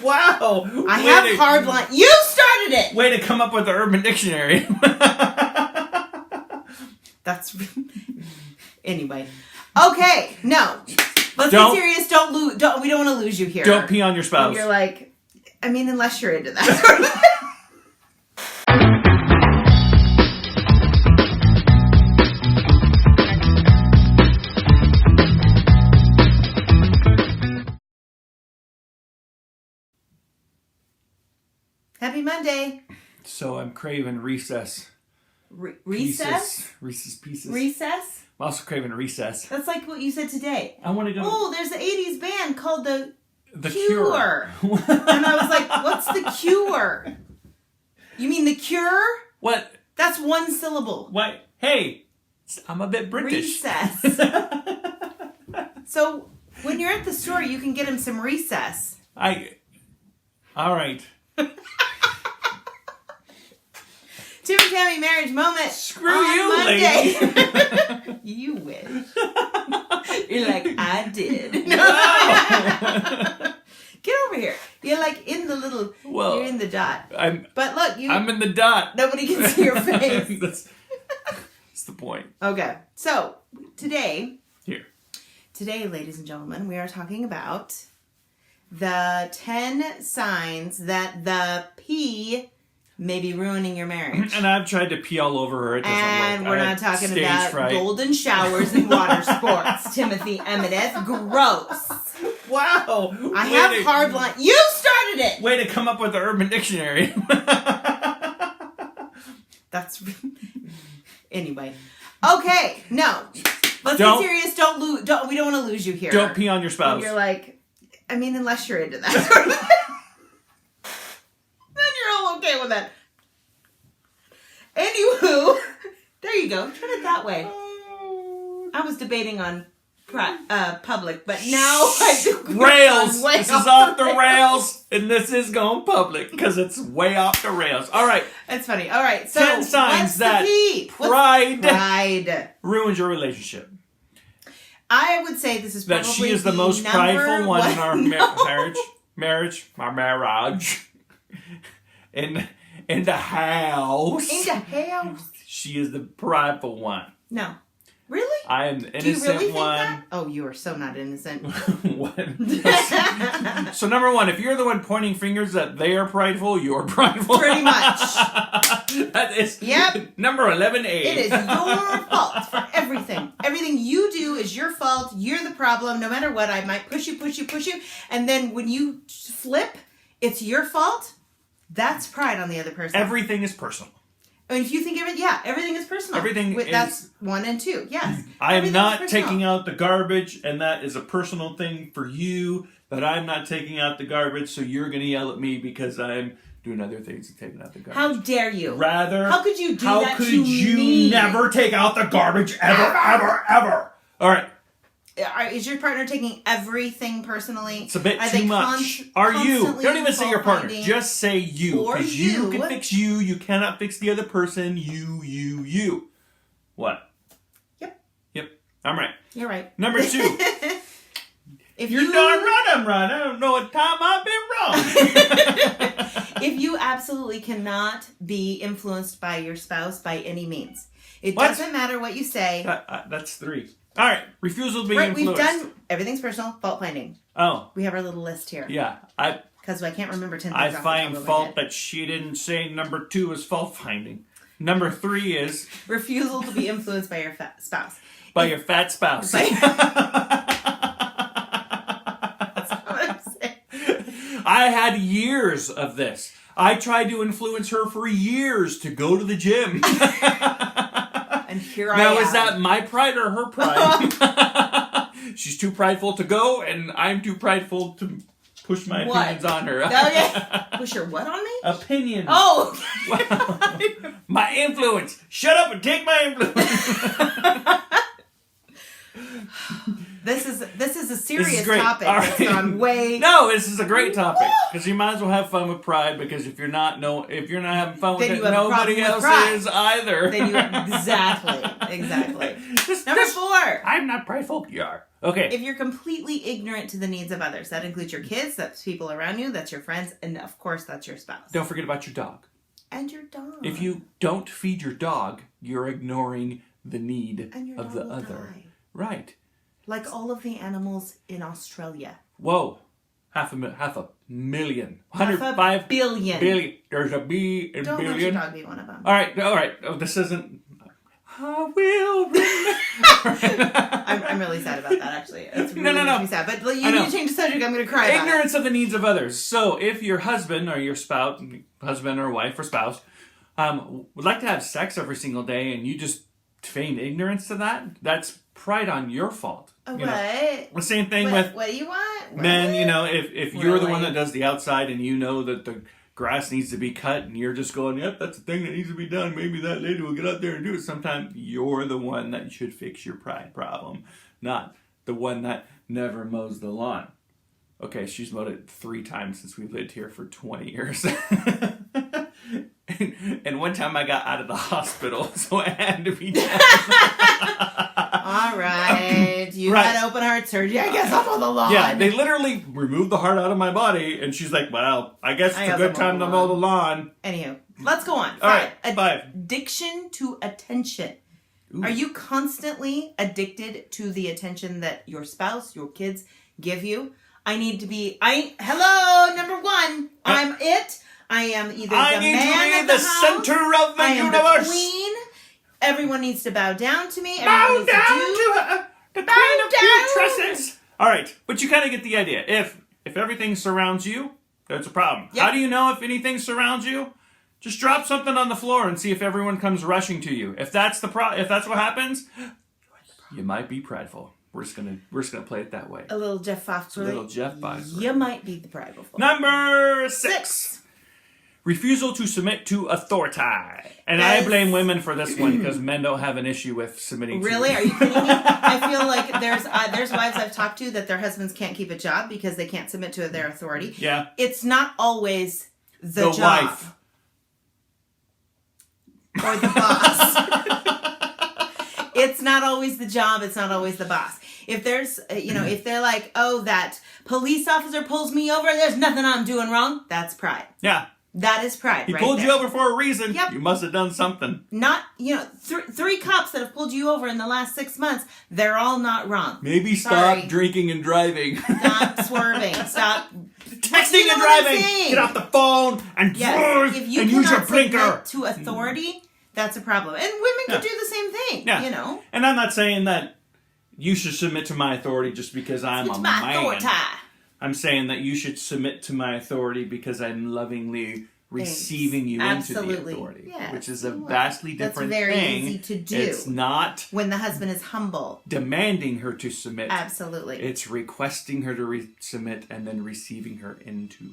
Wow. I have hard line. You started it. Way to come up with the Urban Dictionary. That's anyway. Okay, no. Let's be serious. Don't lose. We don't want to lose you here. Don't pee on your spouse. And you're like, I mean, unless you're into that sort of thing. Happy Monday. So I'm craving recess. Recess? Reese's Pieces. Recess? I'm also craving recess. That's like what you said today. I want to go. Oh, there's an 80s band called The Cure. And I was like, what's The Cure? You mean The Cure? What? That's one syllable. What? Hey, I'm a bit British. Recess. So when you're at the store, you can get him some recess. All right. Tim and Tammy marriage moment. Screw on you, Monday. lady. You wish. You're like, I did. Wow. Get over here. You're like in the little. Well, you're in the dot. But look, I'm in the dot. Nobody can see your face. That's the point. Okay, so today, ladies and gentlemen, we are talking about the 10 signs that the pee may be ruining your marriage. And I've tried to pee all over her. It doesn't and work. we're not talking about golden showers and water sports, Timothy Emmettith. Gross. Wow. I have hard line. You started it. Way to come up with the Urban Dictionary. That's anyway. Okay, no. Let's be serious. Don't lose. We don't want to lose you here. Don't pee on your spouse. And you're like, I mean, unless you're into that sort of thing. Then you're all okay with that. Anywho, there you go. Turn it that way. I was debating on public, but now rails. This is off the rails, and this is going public because it's way off the rails. All right. That's funny. All right. So 10 signs that pride ruins your relationship. I would say this is probably that she is the most prideful one in our marriage, in the house. In the house. She is the prideful one. No. Really? I am the innocent one. Do you really think that? Oh, you are so not innocent. What? So number one, if you're the one pointing fingers that they are prideful, you're prideful. Pretty much. That is number 11A. It is your fault for everything. Everything you do is your fault. You're the problem. No matter what, I might push you. And then when you flip, it's your fault. That's pride on the other person. Everything is personal. I mean, if you think of it, everything is personal. That's 1 and 2. Yes. I am not taking out the garbage, and that is a personal thing for you, that I'm not taking out the garbage, so you're going to yell at me because I'm doing other things and taking out the garbage. How dare you? How could you do that to me? How could you never take out the garbage ever? All right. Is your partner taking everything personally? It's a bit too much. Are you? Don't even say your partner. Just say you. Because you can fix you. You cannot fix the other person. You. What? Yep. I'm right. You're right. Number 2. You're darn right I'm right. I don't know what time I've been wrong. If you absolutely cannot be influenced by your spouse by any means. It doesn't matter what you say. That's 3. All right, refusal to be influenced. We've done everything's personal, fault finding. Oh. We have our little list here. Yeah. Because I can't remember 10 things. I find fault that she didn't say number 2 is fault finding. Number 3 is... refusal to be influenced by your spouse. Your fat spouse. That's what I'm saying. I had years of this. I tried to influence her for years to go to the gym. And here I am. Now, is that my pride or her pride? She's too prideful to go, and I'm too prideful to push my opinions on her. Push your what on me? Opinion. Oh! My influence. Shut up and take my influence. This is a serious topic. Right. It's gone way. No, this is a great topic because you might as well have fun with pride. Because if you're not having fun with it, nobody else is either. Then you exactly. Number 4. I'm not prideful. You are. Okay. If you're completely ignorant to the needs of others, that includes your kids, that's people around you, that's your friends, and of course, that's your spouse. Don't forget about your dog. And your dog. If you don't feed your dog, you're ignoring the need and of the other. Die. Right. Like all of the animals in Australia. Whoa. Half a million. 105 billion. There's a B in Don't billion. let your dog be one of them. All right. Oh, this isn't... I will remember. I'm really sad about that, actually. It's really No. makes me sad. But you need to change the subject. I'm going to cry about Ignorance of the needs of others. So if your husband or your spouse, husband or wife or spouse, would like to have sex every single day and you just feign ignorance to that, that's pride on your fault. What? The same thing with... What do you want? Men, if you're the one that does the outside and you know that the grass needs to be cut and you're just going, yep, that's the thing that needs to be done. Maybe that lady will get out there and do it sometime. You're the one that should fix your pride problem, not the one that never mows the lawn. Okay, she's mowed it 3 times since we've lived here for 20 years. and one time I got out of the hospital, so it had to be done. All right. You had open heart surgery. I guess I'll mow the lawn. Yeah, they literally removed the heart out of my body, and she's like, well, I guess it's a good time to mow the lawn. Anywho, let's go on. All right, 5. Addiction to attention. Ooh. Are you constantly addicted to the attention that your spouse, your kids give you? I need to be, hello, number 1. I'm it. I am either the man of the house. Center of the universe. I am the queen. Everyone needs to bow down to me. Bow down to her, the queen of cute tresses. All right, but you kind of get the idea. If everything surrounds you, that's a problem. Yep. How do you know if anything surrounds you? Just drop something on the floor and see if everyone comes rushing to you. If that's what happens, you might be prideful. We're just gonna play it that way. A little Jeff Foxworthy. A little Jeff Foxworthy. You might be the prideful. Number 6. Refusal to submit to authority. And I blame women for this one because men don't have an issue with submitting to. Really? Are you kidding me? I feel like there's wives I've talked to that their husbands can't keep a job because they can't submit to their authority. Yeah. It's not always the job. Wife. Or the boss. It's not always the job. It's not always the boss. If there's, if they're like, oh, that police officer pulls me over, there's nothing I'm doing wrong. That's pride. Yeah. That is pride. He pulled you over for a reason. Yep. You must have done something. Not, 3 cops that have pulled you over in the last 6 months, they're all not wrong. Maybe stop drinking and driving. Stop swerving. Stop texting and driving. Get off the phone and if you and use your blinker. To authority, that's a problem. And women could do the same thing. Yeah. And I'm not saying that you should submit to my authority just because I'm a man. Authority. I'm saying that you should submit to my authority because I'm lovingly receiving you into the authority, which is a vastly different thing. That's very easy to do. It's not when the husband is humble, demanding her to submit. Absolutely, it's requesting her to submit and then receiving her into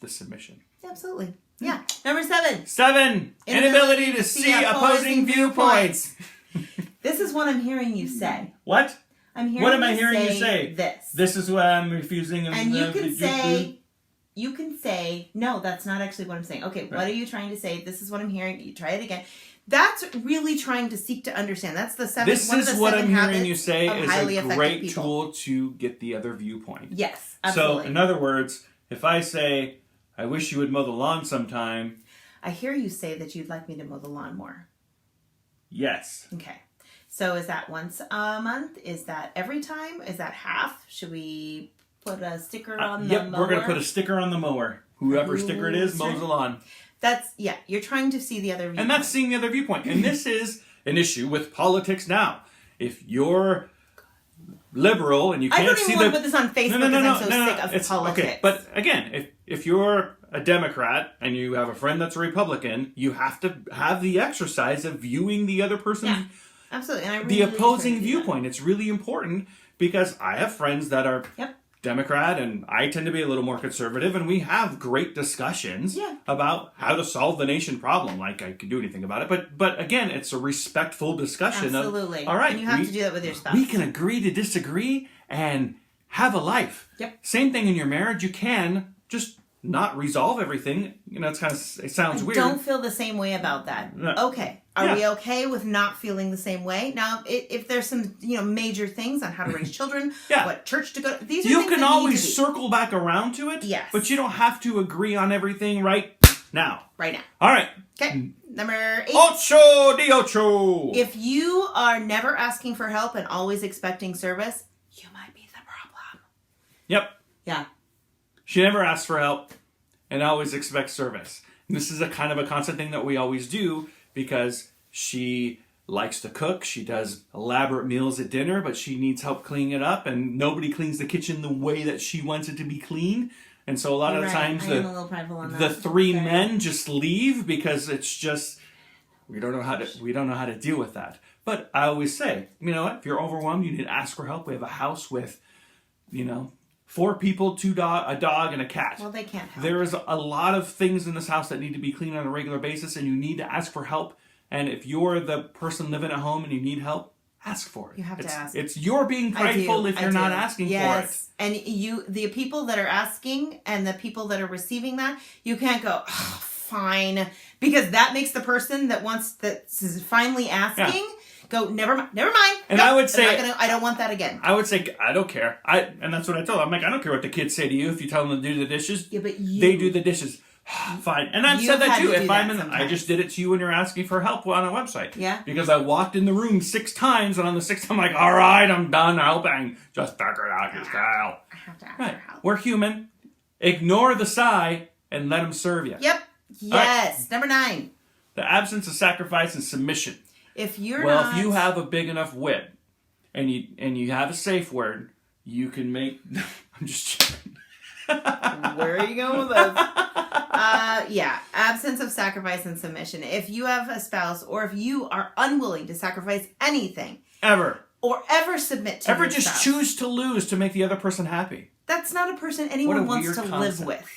the submission. Absolutely, yeah. Number 7. 7. Inability to see opposing viewpoints. This is what I'm hearing you say. What? What am I hearing you say? This. This is what I'm refusing. And you can say, no, that's not actually what I'm saying. Okay, right. What are you trying to say? This is what I'm hearing. You try it again. That's really trying to seek to understand. That's the 7. This is what I'm hearing you say is a great tool to get the other viewpoint. Yes, absolutely. So, in other words, if I say, I wish you would mow the lawn sometime. I hear you say that you'd like me to mow the lawn more. Yes. Okay. So is that once a month? Is that every time? Is that half? Should we put a sticker on the mower? Yep, we're going to put a sticker on the mower. Whoever sticker it is mows the lawn. You're trying to see the other viewpoint. And that's seeing the other viewpoint. And this is an issue with politics now. If you're liberal and you can't see I don't even want to put this on Facebook because I'm so sick of politics. Okay, but again, if you're a Democrat and you have a friend that's a Republican, you have to have the exercise of viewing the other person's... Yeah. Absolutely. And I really the opposing viewpoint. It's really important because I have friends that are Democrat and I tend to be a little more conservative, and we have great discussions about how to solve the nation problem. Like I could do anything about it, but again, it's a respectful discussion. Absolutely. All right, and you have to do that with your spouse. We can agree to disagree and have a life. Yep. Same thing in your marriage. You can just not resolve everything. It's it sounds weird. Don't feel the same way about that. No. Okay. Are we okay with not feeling the same way? Now, if there's some, major things on how to raise children, what church to go to, these are things can always circle back around to it. Yes. But you don't have to agree on everything right now. Right now. All right. Okay. Number 8. Ocho de ocho. If you are never asking for help and always expecting service, you might be the problem. Yep. Yeah. She never asks for help and always expects service. And this is a kind of a constant thing that we always do because she likes to cook. She does elaborate meals at dinner, but she needs help cleaning it up, and nobody cleans the kitchen the way that she wants it to be clean. And so a lot of the times the 3 men just leave because it's just we don't know how to deal with that. But I always say, you know what? If you're overwhelmed, you need to ask for help. We have a house with, 4 people, a dog, and a cat. Well, they can't help. There is a lot of things in this house that need to be cleaned on a regular basis, and you need to ask for help. And if you're the person living at home and you need help, ask for it. You have to ask. It's you're being prideful if you're not asking for it. Yes, and the people that are asking and the people that are receiving that, you can't go, oh, fine, because that makes the person that's finally asking. Yeah. Go, never mind. And I would say, I don't want that again. I would say, I don't care. And that's what I told them. I'm like, I don't care what the kids say to you. If you tell them to do the dishes, yeah, but they do the dishes. Fine. And I've said that too. If I just did it to you when you're asking for help on a website. Yeah. Because I walked in the room 6 times, and on the 6th I'm like, all right, I'm done helping. Just figure it out yourself. I have to ask for help. We're human. Ignore the sigh and let them serve you. Yep. Yes. Right. Number 9. The absence of sacrifice and submission. If you have a big enough whip and you have a safe word, you can make. I'm just joking. Where are you going with this? Absence of sacrifice and submission. If you have a spouse, or if you are unwilling to sacrifice anything ever submit to your just spouse, choose to lose to make the other person happy. That's not a person anyone wants to live with.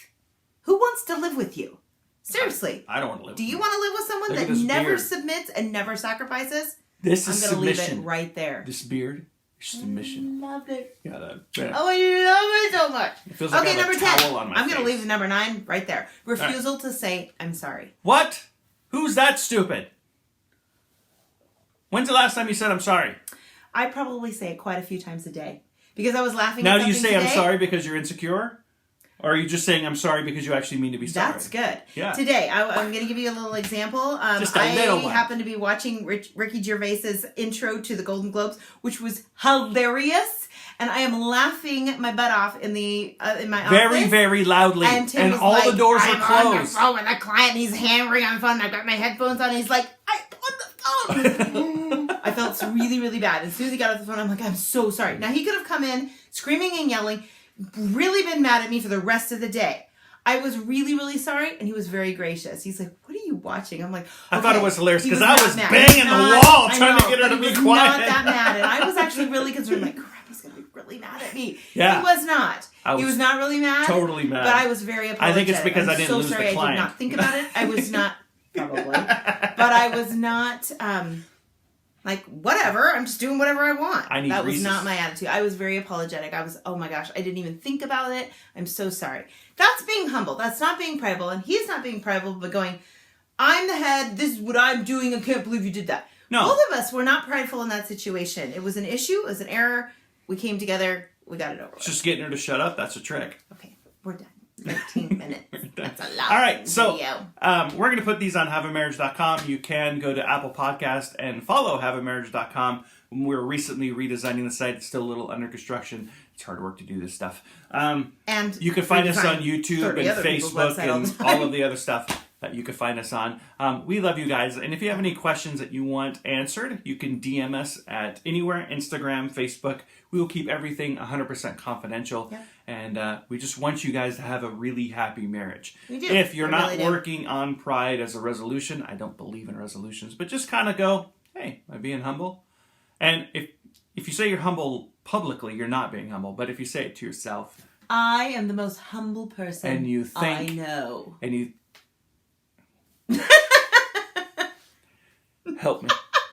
Who wants to live with you? Seriously. I don't want to live with you. Do you want to live with someone that never submits and never sacrifices? This is submission. I'm going to leave it right there. This beard is submission. I love it. Yeah, I love it so much. It feels like I have number a towel 10. on my I'm going to face. leave number 9 right there. Refusal to say, I'm sorry. What? Who's that stupid? When's the last time you said I'm sorry? I probably say it quite a few times a day. Because I was laughing at something do you say today. I'm sorry because you're insecure? Or are you just saying I'm sorry because you actually mean to be sorry? That's good. Yeah. Today, I'm going to give you a little example. Just a little one. I happened to be watching Ricky Gervais's intro to the Golden Globes, which was hilarious. And I am laughing my butt off in my office. Very, very loudly. And all the doors are closed. I'm on the phone with a client, and he's hammering on the phone, and I've got my headphones on, and he's like, I'm on the phone. I felt really, really bad. As soon as he got off the phone, I'm like, I'm so sorry. Now, he could have come in screaming and yelling, really been mad at me for the rest of the day. I was really, really sorry, and he was very gracious. He's like, what are you watching? I'm like, okay. I thought it was hilarious because I was banging the wall trying to get her to be quiet. He was not that mad, and I was actually really concerned, like, crap, he's going to be really mad at me. Yeah. He was not. He was not really mad. Totally mad. But I was very apologetic. I think it's because I didn't lose the client. I did not think about it. I was not, probably. But I was not... like, whatever, I'm just doing whatever I want. That was not my attitude. I was very apologetic. I was, oh my gosh, I didn't even think about it. I'm so sorry. That's being humble. That's not being prideful. And he's not being prideful, but going, I'm the head. This is what I'm doing. I can't believe you did that. No. Both of us were not prideful in that situation. It was an issue. It was an error. We came together. We got it over with. Just getting her to shut up. That's a trick. Okay, we're done. 15 minutes. That's a lot. All right, so video. We're going to put these on haveamarriage.com. You can go to Apple Podcast and follow haveamarriage.com. We're recently redesigning the site. It's still a little under construction. It's hard work to do this stuff. And you can find us on YouTube and Facebook and all of the other stuff that you can find us on. We love you guys. And if you have any questions that you want answered, you can DM us at anywhere, Instagram, Facebook. We will keep everything 100% confidential. Yeah. And we just want you guys to have a really happy marriage. We do. If you're not working on pride as a resolution, I don't believe in resolutions, but just kind of go, hey, am I being humble? And if you say you're humble publicly, you're not being humble. But if you say it to yourself, I am the most humble person and you think, I know. And you help me.